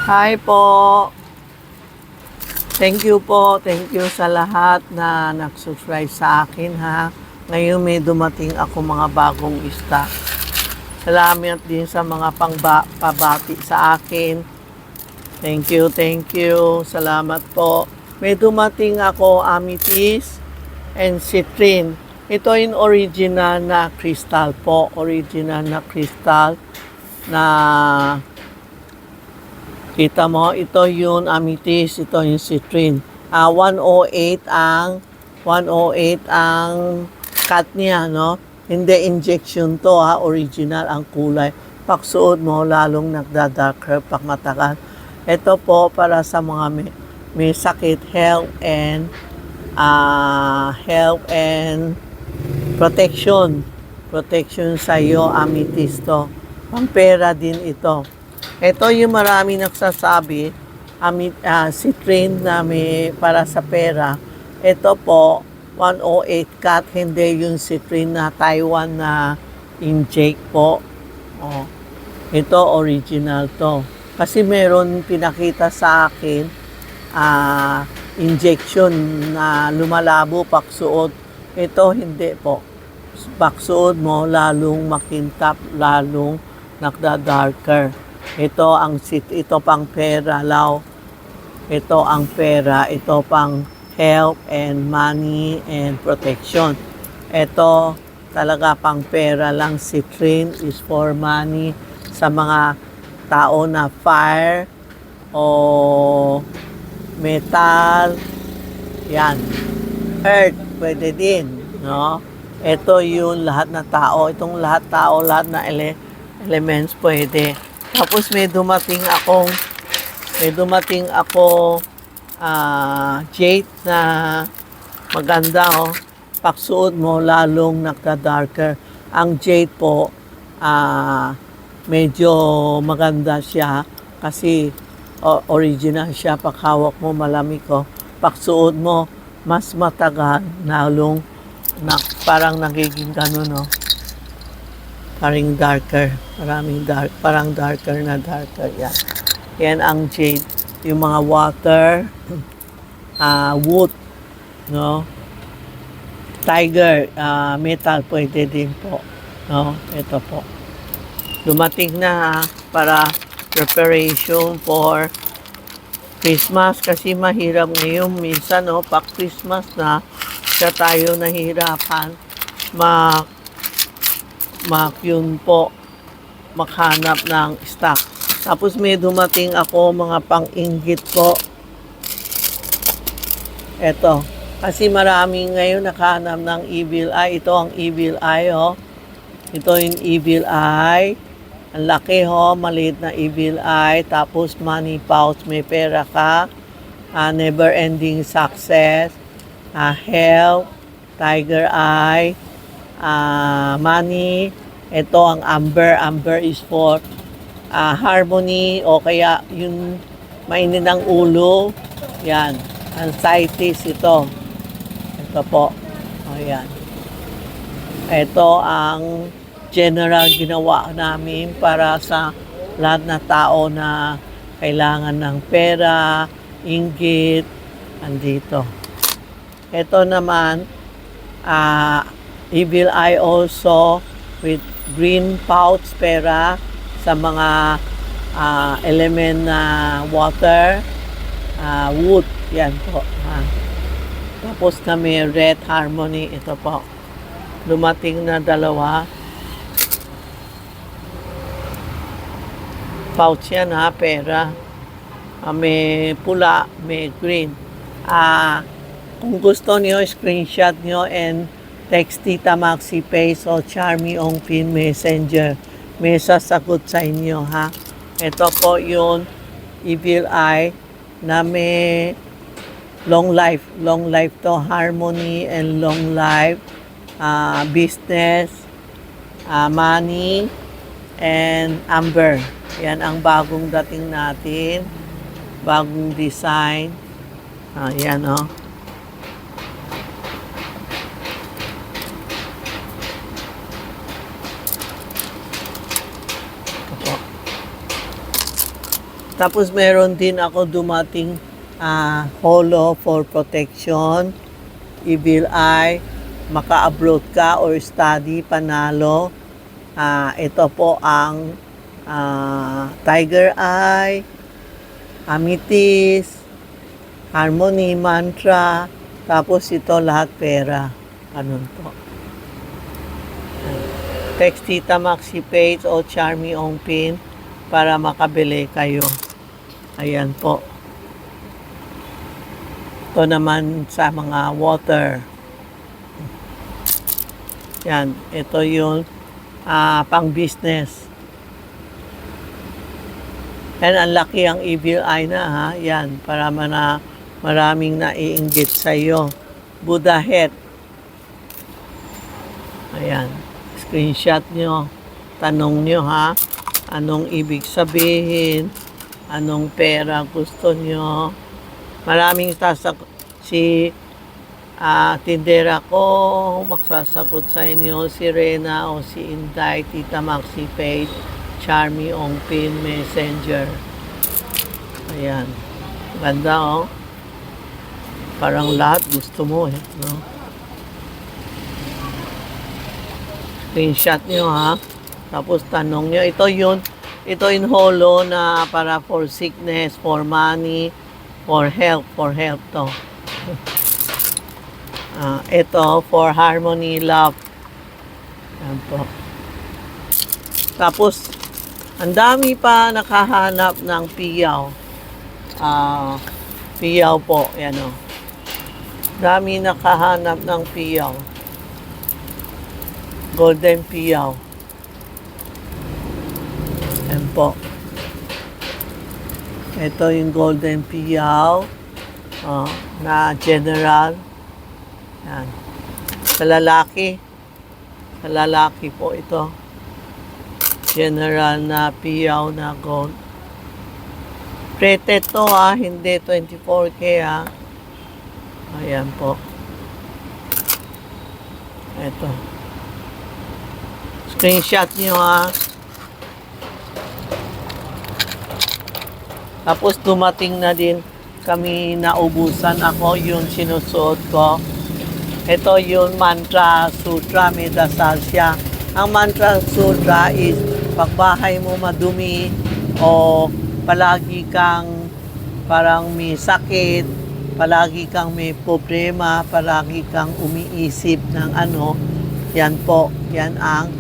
Hi po. Thank you po. Thank you sa lahat na nag-subscribe sa akin ha. Ngayon may dumating ako mga bagong stock. Salamat din sa mga pabati sa akin. Thank you, thank you. Salamat po. May dumating ako amethyst and citrine. Ito yung original na crystal po. Original na crystal na kita mo, ito yung amethyst, ito yung citrine. 108 ang cut niya, no? Hindi injection to ha, original ang kulay. Pagsuot mo, lalong nagda-darker pag matagal. Ito po para sa mga may sakit, health and protection. Protection sa iyo, amethyst to. Pampera din ito. Ito yung marami nagsasabi, citrine na may para sa pera. Ito po, 108 cut, hindi yung citrine na Taiwan na inject po. Oh, ito original to. Kasi meron pinakita sa akin, injection na lumalabo pagsuot. Ito hindi po. Pagsuot mo, lalong makintap, lalong nagda-darker. Ito pang pera, law. Ito ang pera, ito pang health and money and protection. Ito talaga pang pera lang. Citrine is for money sa mga tao na fire o metal. Yan. Earth, pwede din, no? Ito yung lahat na tao. Itong lahat tao, lahat na elements pwede. Tapos may dumating ako jade na maganda oh. Pagsuot mo lalong nagka-darker. Ang jade po medyo maganda siya kasi original siya. Pag hawak mo malamig ko. Pagsuot mo mas matagal lalong parang nagiging ganun oh. Parang darker, parang darker na darker yan. Yan ang jade, yung mga water, wood, no? Tiger, metal pwede din po, no? Ito po. Dumating na para preparation for Christmas kasi mahirap ngayon minsan, no? Pag Christmas na, siya tayo nahihirapan yun po maghanap ng stock. Tapos may dumating ako mga pang-inggit po. Eto. Kasi maraming ngayon nakahanap ng evil eye. Ito ang evil eye, oh. Ito yung evil eye. Ang laki, ho. Maliit na evil eye. Tapos money pouch. May pera ka. Never-ending success. Health. Tiger eye. Money. Ito ang amber. Amber is for harmony o kaya yung mainit ng ulo. Yan. Anxieties ito. Ito po. O yan. Ito ang general ginawa namin para sa lahat na tao na kailangan ng pera, inggit, andito. Ito naman, evil eye also with green pouch pera sa mga element na water, wood, yan po. Tapos kami red harmony, ito po. Dumating na dalawa. Pouch yan ha, pera. May pula, may green. Kung gusto niyo, screenshot niyo and text Tita Maxi Face o Charmy Ongpin Messenger. May sasagot sa inyo, ha? Ito po yung evil eye na may long life. Long life to, harmony and long life. Business, money, and amber. Yan ang bagong dating natin. Bagong design. Yan, oh. Tapos meron din ako dumating holo for protection, evil eye, maka-abroad ka or study, panalo. Ito po ang tiger eye, amethyst, harmony, mantra, tapos ito lahat pera. Ganun po. Text Tita Maxi Page o Charmy Ong Pin para makabili kayo. Ayan po. Ito naman sa mga water. Yan. Ito yung pang business. And ang laki ang evil eye na ha. Yan. Para maraming naiinggit sa iyo. Buddha head. Ayan. Screenshot nyo. Tanong nyo ha. Anong ibig sabihin? Anong pera gusto nyo? Maraming si tindera ko magsasagot sa inyo, si Rena o si Inday, Tita Maxi Page, Charmy Ong Pin, Messenger. Ayan. Ganda oh. Parang lahat gusto mo eh. No? Screenshot nyo ha. Tapos tanong nyo. Ito yung holo na para for sickness, for money, for health to. Ito for harmony, love. Yan po. Tapos, ang dami pa nakahanap ng piyaw. Piyaw po. Yan o. Dami nakahanap ng piyaw. Golden piyaw. Yan po. Ito yung golden piyaw na general. Yan. Sa lalaki. Sa lalaki po ito. General na piyaw na gold. Rated to ha. Hindi 24K ha. Ayan po. Ito. Screenshot nyo ha. Tapos dumating na din kami, naubusan ako yung sinusuot ko. Ito yung mantra sutra, may dasal siya. Ang mantra sutra is pagbahay mo madumi o palagi kang parang may sakit, palagi kang may problema, palagi kang umiisip ng ano, yan po, yan ang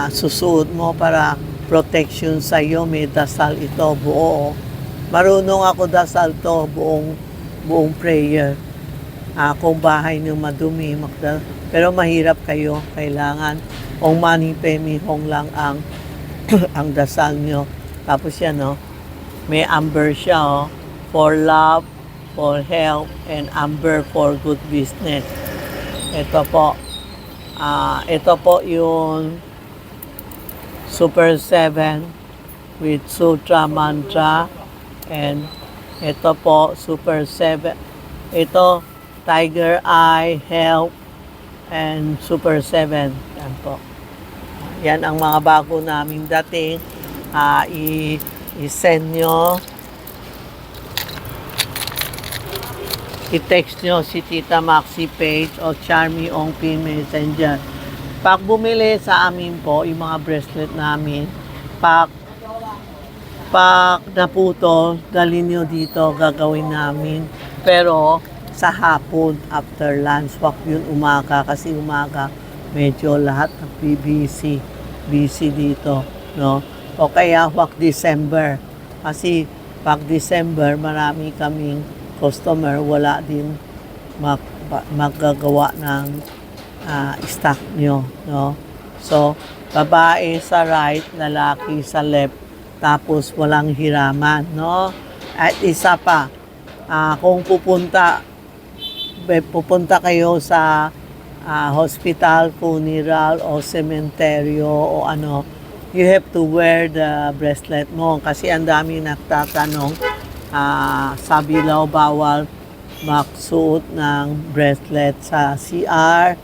susuot mo para protection sa iyo. May dasal ito, buo. Marunong ako dasal to, buong prayer. Kung bahay niyo madumi, pero mahirap kayo, kailangan Om Mani Padme Hum lang ang ang dasal nyo. Tapos yan, may amber siya, for love, for health, and amber for good business. Ito po yung Super 7 with Sutra Mantra, and ito po Super 7. Ito Tiger Eye, Health, and Super 7. Yan po. Yan ang mga bago naming dating. I-send nyo. I-text nyo si Tita Maxi Page o Charmy Ong Pin Messenger. Pag bumili sa amin po, yung mga bracelet namin, pag naputo, dalhin nyo dito, gagawin namin. Pero sa hapon, after lunch, wag yun umaga, kasi umaga medyo lahat busy dito, no? O kaya wag December, kasi pag December marami kaming customer, wala din magagawa ng stock nyo, no? So babae sa right, lalaki sa left, tapos walang hiraman, no? At isa pa, kung pupunta kayo sa hospital, funeral, o cementerio, o ano, you have to wear the bracelet mo. Kasi ang dami nagtatanong, sabi daw bawal magsuot ng bracelet sa CR,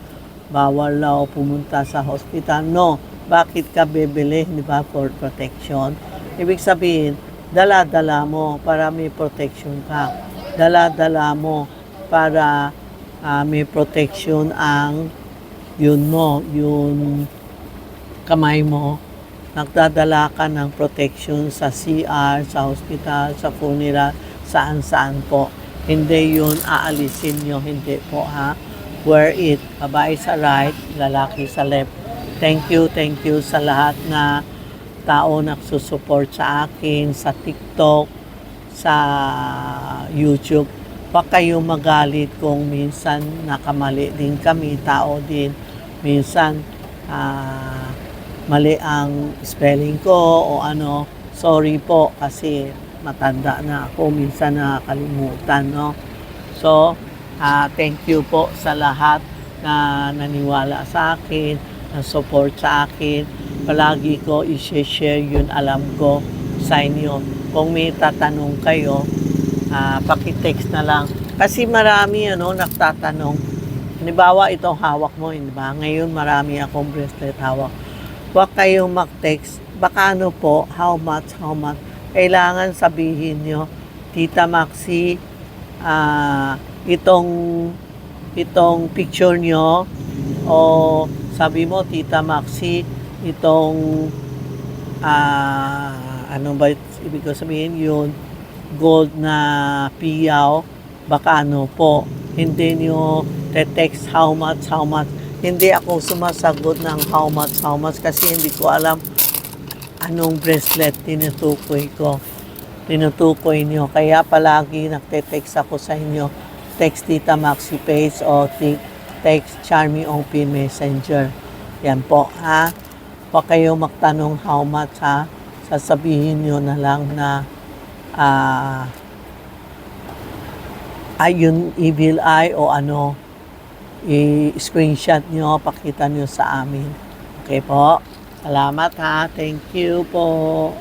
bawal daw pumunta sa hospital. No, bakit ka bibili, di ba, for protection? Ibig sabihin, dala-dala mo para may protection ka. Dala-dala mo para may protection ang yung kamay mo. Nagdadala ka ng protection sa CR, sa hospital, sa funeral, saan-saan po. Hindi yun aalisin nyo, hindi po ha. Wear it. Babae sa right, lalaki sa left. Thank you sa lahat na tao nagsusupport sa akin, sa TikTok, sa YouTube. Huwag kayong magalit kung minsan nakamali din kami, tao din. Minsan, mali ang spelling ko o ano. Sorry po kasi matanda na ako, minsan nakakalimutan, no? So, thank you po sa lahat na naniwala sa akin, na support sa akin. Palagi ko i-share yun alam ko sa inyo. Kung may tatanong kayo, paki-text na lang. Kasi marami nagtatanong. Halimbawa, itong hawak mo, diba? Ngayon marami akong bracelet hawak. Huwag kayong mag-text. Baka po, how much? Kailangan sabihin nyo, Tita Maxi, itong picture nyo, o sabi mo, Tita Maxi, itong, ano ba ibig ko sabihin yun, gold na piyaw, baka po, hindi nyo te-text how much. Hindi ako sumasagot ng how much kasi hindi ko alam anong bracelet tinutukoy ko. Tinutukoy nyo. Kaya palagi nagte-text ako sa inyo. Text Tita Maxi Page o text Charmy OP Messenger. Yan po, ha? Huwag kayo magtanong how much, ha? Sasabihin nyo na lang na yung evil eye o ano, i-screenshot nyo, pakita nyo sa amin. Okay po? Salamat ha. Thank you po.